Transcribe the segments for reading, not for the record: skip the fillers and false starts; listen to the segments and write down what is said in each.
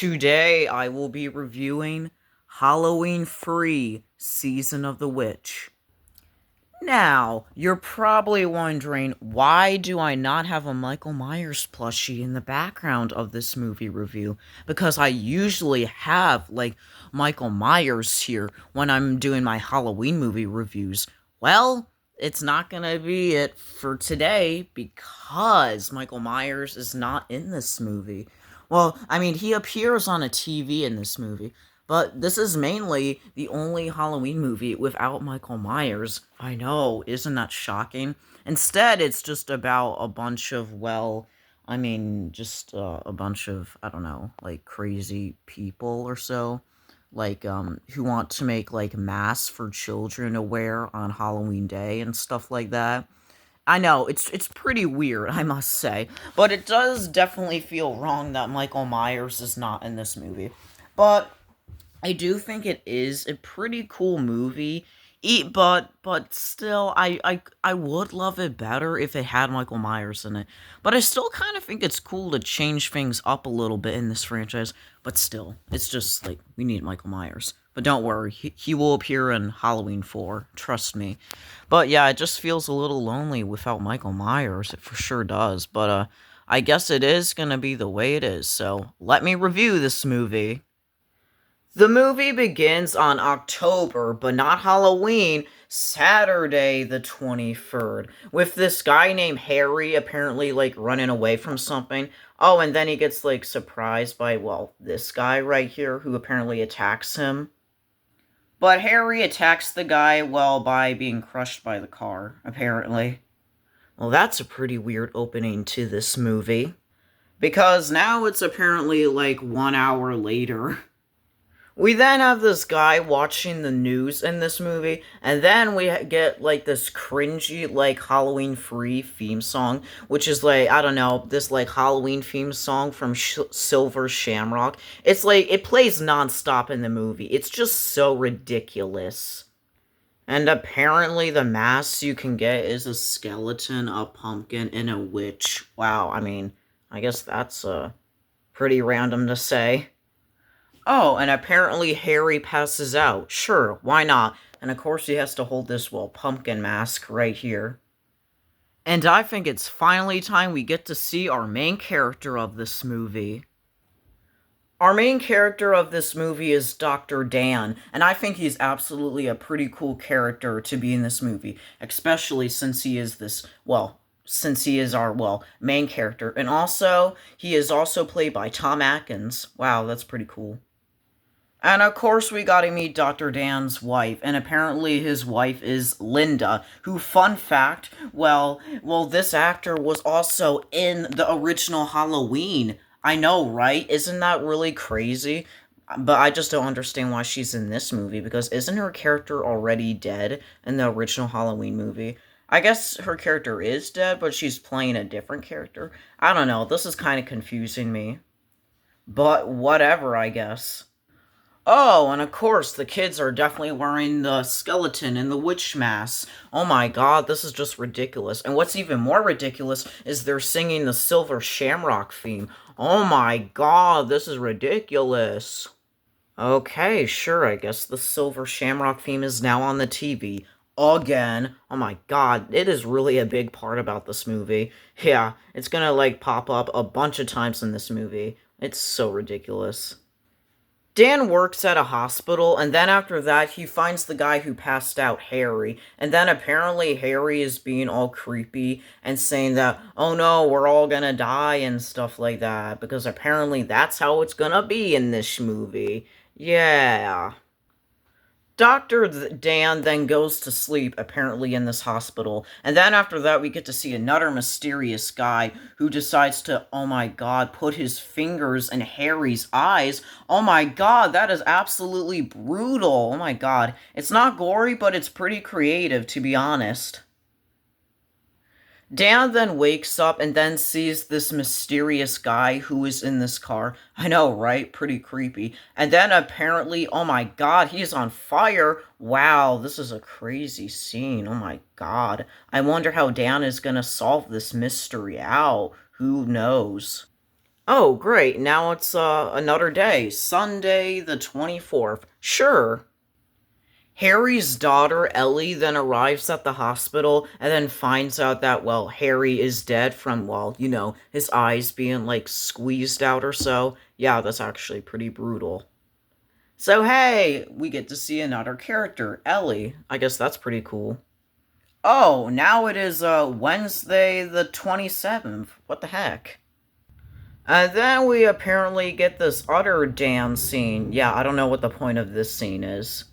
Today I will be reviewing Halloween Free Season of the Witch. Now, you're probably wondering, why do I not have a Michael Myers plushie in the background of this movie review? Because I usually have, Michael Myers here when I'm doing my Halloween movie reviews. Well, it's not gonna be it for today because Michael Myers is not in this movie. Well, I mean, he appears on a TV in this movie, but this is mainly the only Halloween movie without Michael Myers. I know, isn't that shocking? Instead, it's just about a bunch of, a bunch of, I don't know, crazy people or so. Who want to make, masks for children to wear on Halloween Day and stuff like that. I know, it's pretty weird, I must say. But it does definitely feel wrong that Michael Myers is not in this movie. But I do think it is a pretty cool movie. But still, I would love it better if it had Michael Myers in it. But I still kind of think it's cool to change things up a little bit in this franchise. But still, it's just like we need Michael Myers. But don't worry, he will appear in Halloween 4. Trust me. But yeah, it just feels a little lonely without Michael Myers. It for sure does. But I guess it is gonna be the way it is. So let me review this movie. The movie begins on October, but not Halloween, Saturday the 23rd, with this guy named Harry apparently, running away from something. Oh, and then he gets, surprised by, well, this guy right here who apparently attacks him. But Harry attacks the guy, well, by being crushed by the car, apparently. Well, that's a pretty weird opening to this movie. Because now it's apparently, 1 hour later. We then have this guy watching the news in this movie, and then we get, this cringy, Halloween free theme song, which is, I don't know, this, Halloween theme song from Silver Shamrock. It's, it plays nonstop in the movie. It's just so ridiculous. And apparently the mask you can get is a skeleton, a pumpkin, and a witch. Wow, I mean, I guess that's, pretty random to say. Oh, and apparently Harry passes out. Sure, why not? And of course he has to hold this, well, pumpkin mask right here. And I think it's finally time we get to see our main character of this movie. Our main character of this movie is Dr. Dan, and I think he's absolutely a pretty cool character to be in this movie, especially since he is this, well, since he is our, well, main character. And also, he is also played by Tom Atkins. Wow, that's pretty cool. And of course, we gotta meet Dr. Dan's wife, and apparently his wife is Linda, who, fun fact, well, this actor was also in the original Halloween. I know, right? Isn't that really crazy? But I just don't understand why she's in this movie, because isn't her character already dead in the original Halloween movie? I guess her character is dead, but she's playing a different character. I don't know, this is kind of confusing me. But whatever, I guess. Oh, and of course, the kids are definitely wearing the skeleton and the witch masks. Oh my god, this is just ridiculous. And what's even more ridiculous is they're singing the Silver Shamrock theme. Oh my god, this is ridiculous. Okay, sure, I guess the Silver Shamrock theme is now on the TV. Again. Oh my god, it is really a big part about this movie. Yeah, it's gonna, pop up a bunch of times in this movie. It's so ridiculous. Dan works at a hospital, and then after that, he finds the guy who passed out, Harry. And then apparently Harry is being all creepy and saying that, oh no, we're all gonna die and stuff like that. Because apparently that's how it's gonna be in this movie. Yeah. Dr. Dan then goes to sleep, apparently in this hospital, and then after that we get to see another mysterious guy who decides to, oh my god, put his fingers in Harry's eyes. Oh my god, that is absolutely brutal. Oh my god. It's not gory, but it's pretty creative, to be honest. Dan then wakes up and then sees this mysterious guy who is in this car. I know, right? Pretty creepy. And then apparently, oh my god, he's on fire. Wow, this is a crazy scene. Oh my god. I wonder how Dan is gonna solve this mystery out. Who knows? Oh, great. Now it's another day. Sunday the 24th. Sure. Harry's daughter, Ellie, then arrives at the hospital and then finds out that, well, Harry is dead from, well, his eyes being, like, squeezed out or so. Yeah, that's actually pretty brutal. So, hey, we get to see another character, Ellie. I guess that's pretty cool. Oh, now it is, Wednesday the 27th. What the heck? And then we apparently get this other dance scene. Yeah, I don't know what the point of this scene is.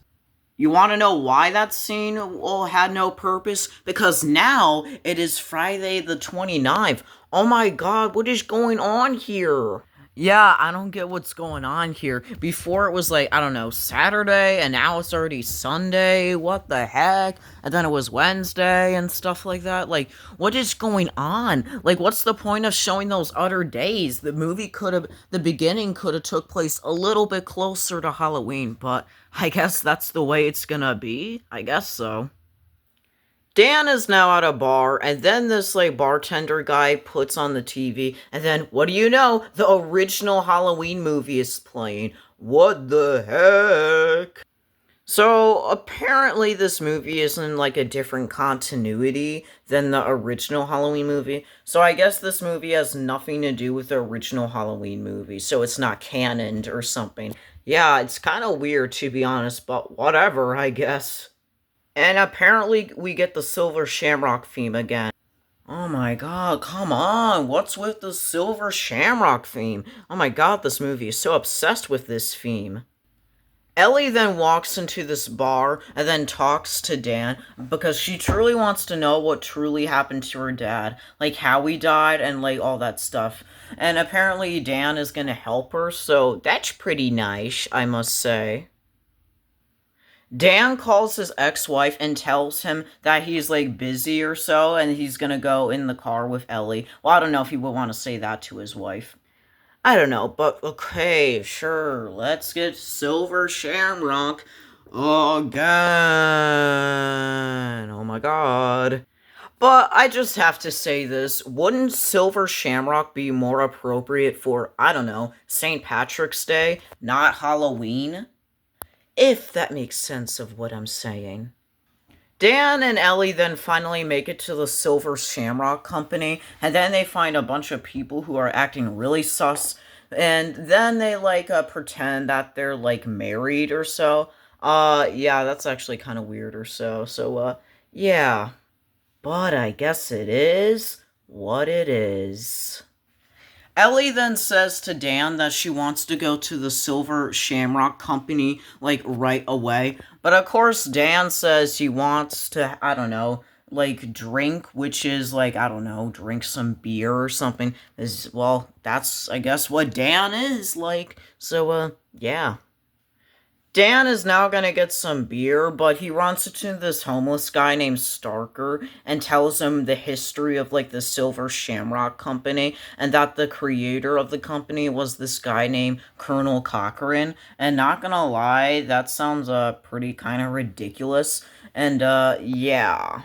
You want to know why that scene had no purpose? Because now it is Friday the 29th. Oh my god, what is going on here? Yeah, I don't get what's going on here. Before it was like, I don't know, Saturday, and now it's already Sunday. What the heck? And then it was Wednesday and stuff like that. Like, what is going on? Like, what's the point of showing those other days? The beginning could have took place a little bit closer to Halloween, but I guess that's the way it's gonna be. I guess so. Dan is now at a bar, and then this, like, bartender guy puts on the TV, and then, what do you know? The original Halloween movie is playing. What the heck? So, apparently this movie is in, like, a different continuity than the original Halloween movie. So I guess this movie has nothing to do with the original Halloween movie, so it's not canon or something. Yeah, it's kind of weird, to be honest, but whatever, I guess. And apparently we get the Silver Shamrock theme again. Oh my god, come on, what's with the Silver Shamrock theme? Oh my god, this movie is so obsessed with this theme. Ellie then walks into this bar and then talks to Dan because she truly wants to know what truly happened to her dad, like how he died and like all that stuff. And apparently Dan is gonna help her, so that's pretty nice, I must say. Dan calls his ex-wife and tells him that he's like busy or so and he's gonna go in the car with Ellie. Well, I don't know if he would want to say that to his wife. I don't know, but okay, sure, let's get Silver Shamrock again. Oh my god. But I just have to say this, wouldn't Silver Shamrock be more appropriate for, I don't know, St. Patrick's Day, not Halloween? If that makes sense of what I'm saying. Dan and Ellie then finally make it to the Silver Shamrock Company, and then they find a bunch of people who are acting really sus, and then they, like, pretend that they're, like, married or so. Yeah, that's actually kind of weird or so. So, yeah. But I guess it is what it is. Ellie then says to Dan that she wants to go to the Silver Shamrock Company, like, right away. But of course, Dan says he wants to, I don't know, like, drink, which is, like, I don't know, drink some beer or something. Well, that's, I guess, what Dan is like. So, yeah. Dan is now gonna get some beer, but he runs into this homeless guy named Starker and tells him the history of, like, the Silver Shamrock Company, and that the creator of the company was this guy named Colonel Cochran. And not gonna lie, that sounds, pretty kind of ridiculous. And, yeah.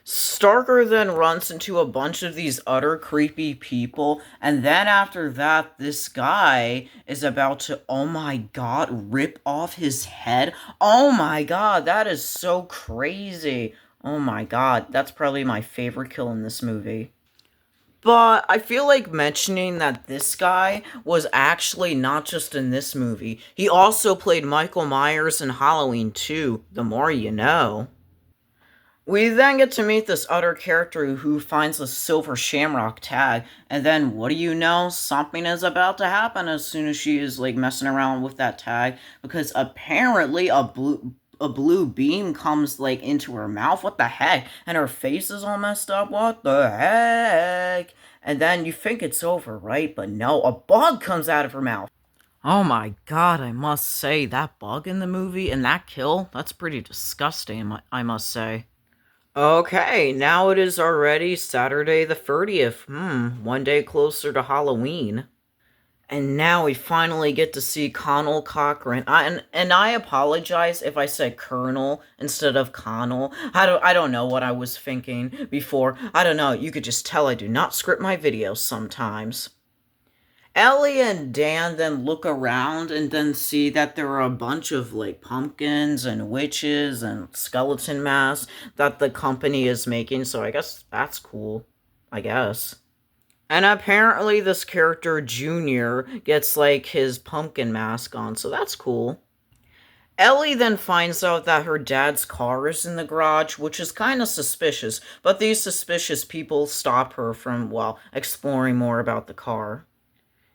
Starker then runs into a bunch of these utter creepy people, and then after that, this guy is about to, oh my god, rip off his head. Oh my god, that is so crazy. Oh my god, that's probably my favorite kill in this movie. But I feel like mentioning that this guy was actually not just in this movie. He also played Michael Myers in Halloween 2, The More You Know. We then get to meet this other character who finds a Silver Shamrock tag, and then what do you know? Something is about to happen as soon as she is, like, messing around with that tag, because apparently a blue beam comes, like, into her mouth. What the heck? And her face is all messed up. What the heck? And then you think it's over, right? But no, a bug comes out of her mouth. Oh my god, I must say, that bug in the movie and that kill, that's pretty disgusting, I must say. Okay, now it is already Saturday the 30th. One day closer to Halloween. And now we finally get to see Connell Cochran. And I apologize if I said Colonel instead of Connell. I don't know what I was thinking before. I don't know, you could just tell I do not script my videos sometimes. Ellie and Dan then look around and then see that there are a bunch of like pumpkins and witches and skeleton masks that the company is making, so I guess that's cool. I guess. And apparently this character Junior gets like his pumpkin mask on, so that's cool. Ellie then finds out that her dad's car is in the garage, which is kind of suspicious, but these suspicious people stop her from, well, exploring more about the car.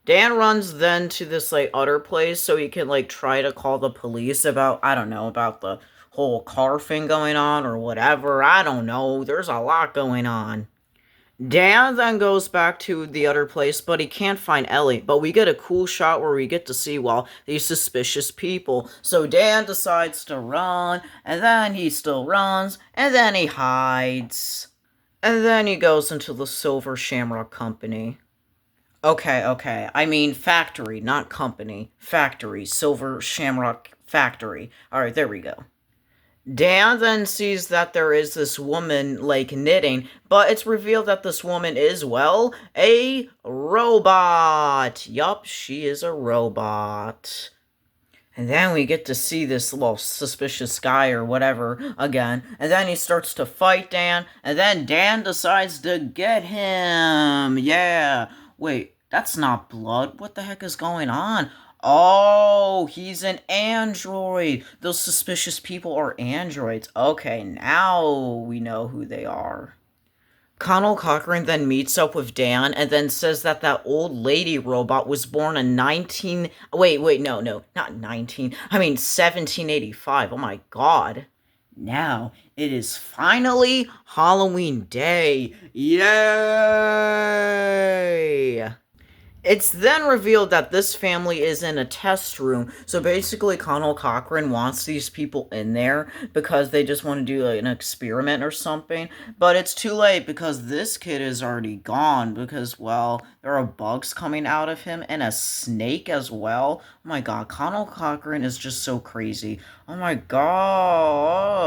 Dan runs then to this like other place so he can like try to call the police about, I don't know, about the whole car thing going on or whatever. I don't know. There's a lot going on. Dan then goes back to the other place, but he can't find Ellie. But we get a cool shot where we get to see, well, these suspicious people. So Dan decides to run, and then he still runs, and then he hides. And then he goes into the Silver Shamrock Company. Okay. I mean factory, not company. Factory. Silver Shamrock Factory. Alright, there we go. Dan then sees that there is this woman, like, knitting, but it's revealed that this woman is, well, a robot. Yup, she is a robot. And then we get to see this, well, suspicious guy or whatever again. And then he starts to fight Dan. And then Dan decides to get him. Yeah. Wait, that's not blood. What the heck is going on? Oh, he's an android. Those suspicious people are androids. Okay, now we know who they are. Connell Cochran then meets up with Dan and then says that that old lady robot was born in 19... Wait, no, not 19. I mean 1785. Oh my god. Now, it is finally Halloween Day. Yay! It's then revealed that this family is in a test room. So basically, Connell Cochran wants these people in there because they just want to do like an experiment or something. But it's too late because this kid is already gone because, well, there are bugs coming out of him and a snake as well. Oh my god, Connell Cochran is just so crazy. Oh my god.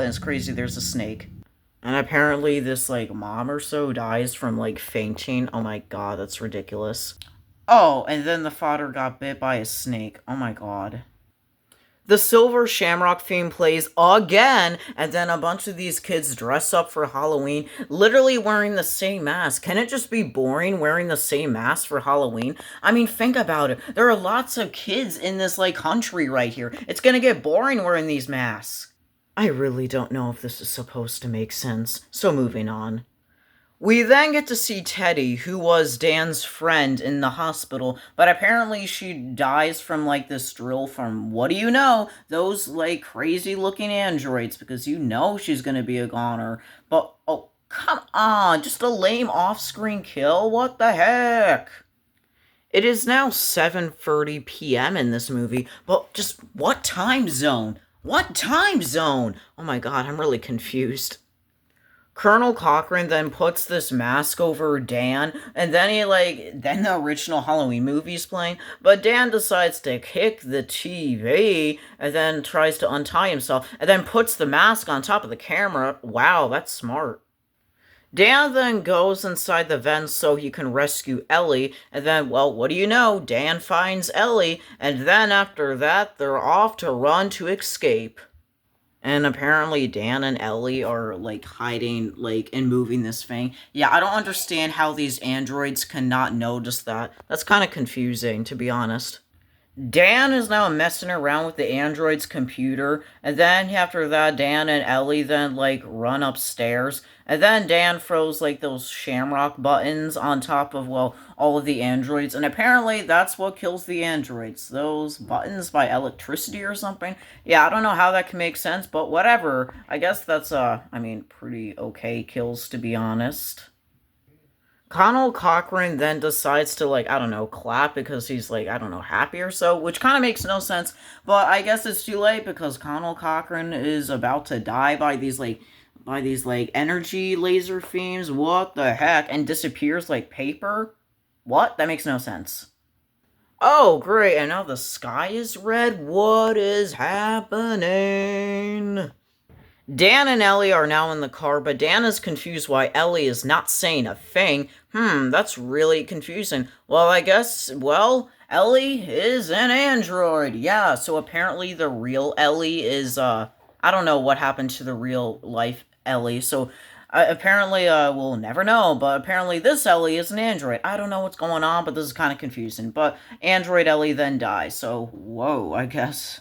And it's crazy, there's a snake. And apparently this, like, mom or so dies from, like, fainting. Oh my god, that's ridiculous. Oh, and then the father got bit by a snake. Oh my god. The Silver Shamrock theme plays again, and then a bunch of these kids dress up for Halloween, literally wearing the same mask. Can it just be boring wearing the same mask for Halloween? I mean, think about it. There are lots of kids in this, like, country right here. It's gonna get boring wearing these masks. I really don't know if this is supposed to make sense, so moving on. We then get to see Teddy, who was Dan's friend in the hospital, but apparently she dies from, like, this drill from, what do you know, those, like, crazy-looking androids, because you know she's gonna be a goner. But, oh, come on, just a lame off-screen kill? What the heck? It is now 7:30 p.m. in this movie, but just what time zone? What time zone? Oh my god, I'm really confused. Colonel Cochran then puts this mask over Dan, and then then the original Halloween movie's playing, but Dan decides to kick the TV, and then tries to untie himself, and then puts the mask on top of the camera. Wow, that's smart. Dan then goes inside the vents so he can rescue Ellie, and then, well, what do you know? Dan finds Ellie, and then after that, they're off to run to escape. And apparently Dan and Ellie are, like, hiding, like, and moving this thing. Yeah, I don't understand how these androids cannot notice that. That's kind of confusing, to be honest. Dan is now messing around with the android's computer, and then after that, Dan and Ellie then, like, run upstairs, and then Dan throws, like, those shamrock buttons on top of, well, all of the androids, and apparently that's what kills the androids. Those buttons by electricity or something? Yeah, I don't know how that can make sense, but whatever. I guess that's, I mean, pretty okay kills, to be honest. Connell Cochran then decides to, like, I don't know, clap because he's, like, I don't know, happy or so, which kind of makes no sense, but I guess it's too late because Connell Cochran is about to die by these, like, energy laser themes, what the heck, and disappears like paper? What? That makes no sense. Oh, great, and now the sky is red? What is happening? Dan and Ellie are now in the car, but Dan is confused why Ellie is not saying a thing. That's really confusing. Well, I guess, well, Ellie is an android. Yeah, so apparently the real Ellie is, I don't know what happened to the real life Ellie. So, apparently, we'll never know, but apparently this Ellie is an android. I don't know what's going on, but this is kind of confusing. But Android Ellie then dies, so, whoa, I guess.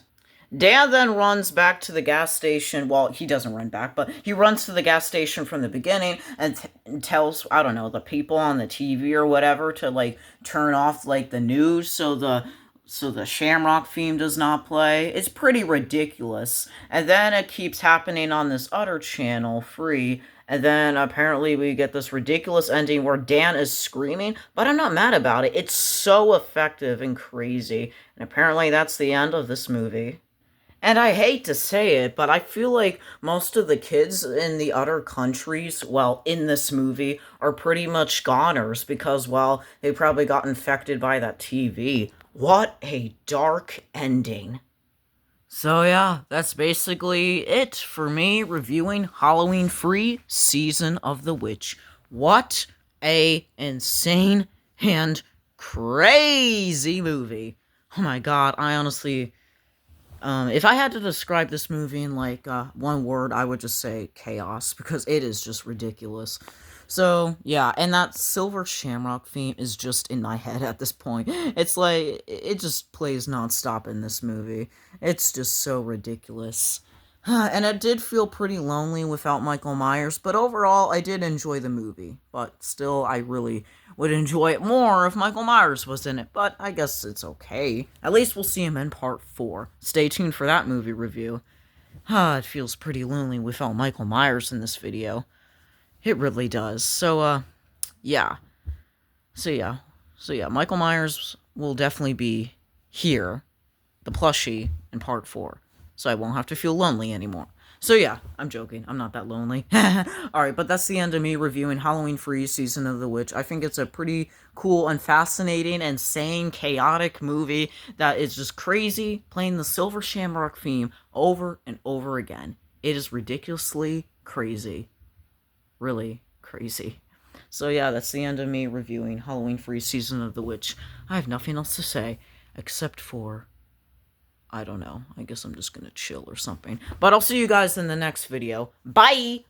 Dan then runs back to the gas station. Well, he doesn't run back, but he runs to the gas station from the beginning and, and tells, I don't know, the people on the TV or whatever to like turn off like the news so the Shamrock theme does not play. It's pretty ridiculous. And then it keeps happening on this other channel, free. And then apparently we get this ridiculous ending where Dan is screaming, but I'm not mad about it. It's so effective and crazy. And apparently that's the end of this movie. And I hate to say it, but I feel like most of the kids in the other countries, well, in this movie, are pretty much goners because, well, they probably got infected by that TV. What a dark ending. So yeah, that's basically it for me reviewing Halloween Free Season of the Witch. What a insane and crazy movie. Oh my god, I honestly if I had to describe this movie in like one word, I would just say chaos because it is just ridiculous. So yeah, and that Silver Shamrock theme is just in my head at this point. It's like it just plays nonstop in this movie. It's just so ridiculous. And it did feel pretty lonely without Michael Myers, but overall, I did enjoy the movie. But still, I really would enjoy it more if Michael Myers was in it, but I guess it's okay. At least we'll see him in part 4. Stay tuned for that movie review. It feels pretty lonely without Michael Myers in this video. It really does. Yeah. So, yeah. Michael Myers will definitely be here, the plushie, in part 4. So I won't have to feel lonely anymore. So yeah, I'm joking. I'm not that lonely. Alright, but that's the end of me reviewing Halloween Free Season of the Witch. I think it's a pretty cool and fascinating and sane, chaotic movie that is just crazy, playing the Silver Shamrock theme over and over again. It is ridiculously crazy. Really crazy. So yeah, that's the end of me reviewing Halloween Free Season of the Witch. I have nothing else to say except for I don't know. I guess I'm just gonna chill or something. But I'll see you guys in the next video. Bye!